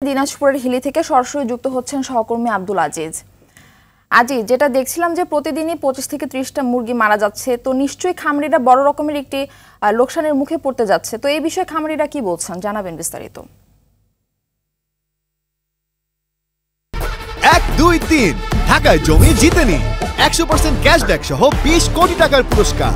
দিনাজপুরের হিলি থেকে সরাসরি যুক্ত হচ্ছেন সহকর্মী আব্দুল আজিজ। আজিজ, যেটা দেখছিলাম যে প্রতিদিনই 25 থেকে 30টা মুরগি মারা যাচ্ছে, তো নিশ্চয়ই খামারিরা বড় রকমের একটি লোকসানের মুখে পড়তে যাচ্ছে। তো এই বিষয়ে খামারিরা কি বলছেন, জানাবেন বিস্তারিত। 1, 2, 3 ঢাকায় জমি জিতে নিন 100% ক্যাশব্যাক সহ 20 কোটি টাকার পুরস্কার।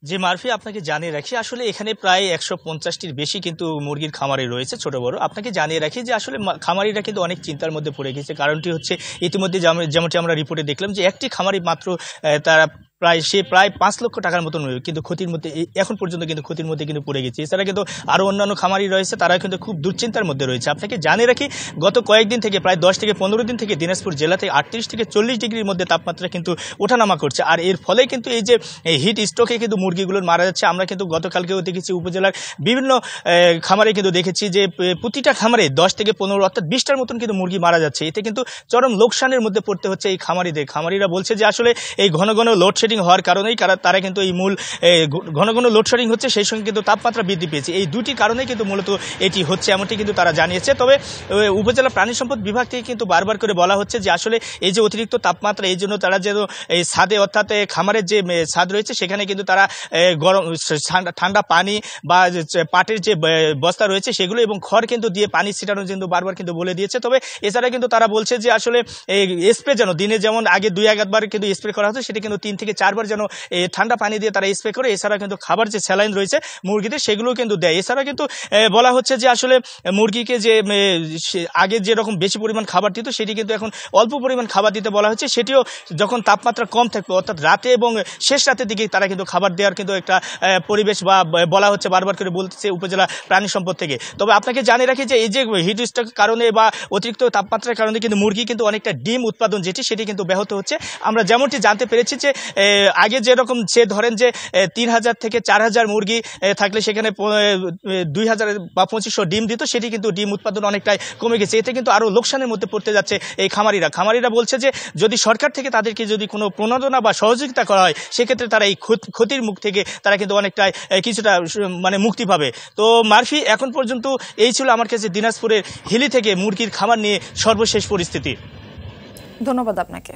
যে মারফি, আপনাকে জানিয়ে রাখি আসলে এখানে প্রায় 150টির বেশি কিন্তু মুরগির খামারে রয়েছে, ছোট বড়। আপনাকে জানিয়ে রাখি যে আসলে খামারিরা কিন্তু অনেক চিন্তার মধ্যে পড়ে গেছে। কারণটি হচ্ছে ইতিমধ্যে যেমনটি আমরা রিপোর্টে দেখলাম যে একটি খামারি মাত্র তারা প্রায় 5 লক্ষ টাকার মতন, কিন্তু ক্ষতির মধ্যে এখন পর্যন্ত কিন্তু ক্ষতির মধ্যে কিন্তু পড়ে গেছে। এছাড়া কিন্তু আরও অন্যান্য খামারি রয়েছে, তারা কিন্তু খুব দুশ্চিন্তার মধ্যে রয়েছে। আপনাকে জানিয়ে রাখি গত কয়েকদিন থেকে প্রায় 10 থেকে 15 দিন থেকে দিনাজপুর জেলাতে 38 থেকে 40 ডিগ্রির মধ্যে তাপমাত্রা কিন্তু ওঠানামা করছে। আর এর ফলে কিন্তু এই যে হিট স্ট্রোকে কিন্তু মুরগিগুলো মারা যাচ্ছে। আমরা কিন্তু গতকালকেও দেখেছি উপজেলার বিভিন্ন খামারে কিন্তু দেখেছি যে প্রতিটা খামারে 10 থেকে 15 অর্থাৎ 20টার মতন কিন্তু মুরগি মারা যাচ্ছে। এতে কিন্তু চরম লোকসানের মধ্যে পড়তে হচ্ছে এই খামারিরা বলছে যে আসলে এই ঘন ঘন লোডশেডিং হওয়ার কারণেই তারা কিন্তু এই মূল ঘন ঘন লোডশেডিং হচ্ছে, সেই সঙ্গে কিন্তু তাপমাত্রা বৃদ্ধি পেয়েছে। এই দুটি কারণেই কিন্তু মূলত এটি হচ্ছে, এমনটি কিন্তু তারা জানিয়েছে। তবে উপজেলা প্রাণী সম্পদ বিভাগ থেকে কিন্তু বারবার করে বলা হচ্ছে যে আসলে এই যে অতিরিক্ত তাপমাত্রা, এই জন্য তারা যেন এই ছাদে অর্থাৎ খামারের যে ছাদ রয়েছে সেখানে কিন্তু তারা গরম ঠান্ডা পানি বা পাটের যে বস্তা রয়েছে সেগুলো এবং খড় কিন্তু দিয়ে পানি ছিটানো কিন্তু বারবার কিন্তু বলে দিয়েছে। তবে এছাড়া কিন্তু তারা বলছে যে আসলে স্প্রে যেন দিনে যেমন আগে 2-1 বার কিন্তু স্প্রে করা হতো, সেটি কিন্তু 3 থেকে 4 বার যেন ঠান্ডা পানি দিয়ে তারা স্প্রে করে। এছাড়া কিন্তু খাবার যে স্যালাইন রয়েছে মুরগিদের সেগুলো কিন্তু দেয়। এছাড়া কিন্তু বলা হচ্ছে যে আসলে মুরগিকে যে আগে যেরকম বেশি পরিমাণ খাবার দিত সেটি কিন্তু এখন অল্প পরিমাণ খাবার দিতে বলা হচ্ছে। সেটিও যখন তাপমাত্রা কম থাকবে অর্থাৎ রাতে এবং শেষ রাতের দিকে তারা কিন্তু খাবার দেওয়ার কিন্তু একটা পরিবেশ বা বলা হচ্ছে, বারবার করে বলতেছে উপজেলা প্রাণী সম্পদ থেকে। তবে আপনাকে জানিয়ে রাখি যে এই যে হিট স্ট্রোকের কারণে বা অতিরিক্ত তাপমাত্রার কারণে কিন্তু মুরগি কিন্তু অনেকটা ডিম উৎপাদন সেটি কিন্তু ব্যাহত হচ্ছে। আমরা যেমনটি জানতে পেরেছি যে আগে যেরকম ধরেন যে 3000 থেকে 4000 মুরগি থাকলে সেখানে 2000 বা 2500 ডিম দিত, সেটি কিন্তু ডিম উৎপাদন অনেকটাই কমে গেছে। এতে কিন্তু আরও লোকসানের মধ্যে পড়তে যাচ্ছে এই খামারিরা বলছে যে যদি সরকার থেকে তাদেরকে যদি কোনো প্রণোদনা বা সহযোগিতা করা হয় সেক্ষেত্রে তারা এই ক্ষতির মুখ থেকে তারা কিন্তু অনেকটাই কিছুটা মানে মুক্তি পাবে। তো মারফি, এখন পর্যন্ত এই ছিল আমার কাছে দিনাজপুরের হিলি থেকে মুরগির খামার নিয়ে সর্বশেষ পরিস্থিতি। ধন্যবাদ আপনাকে।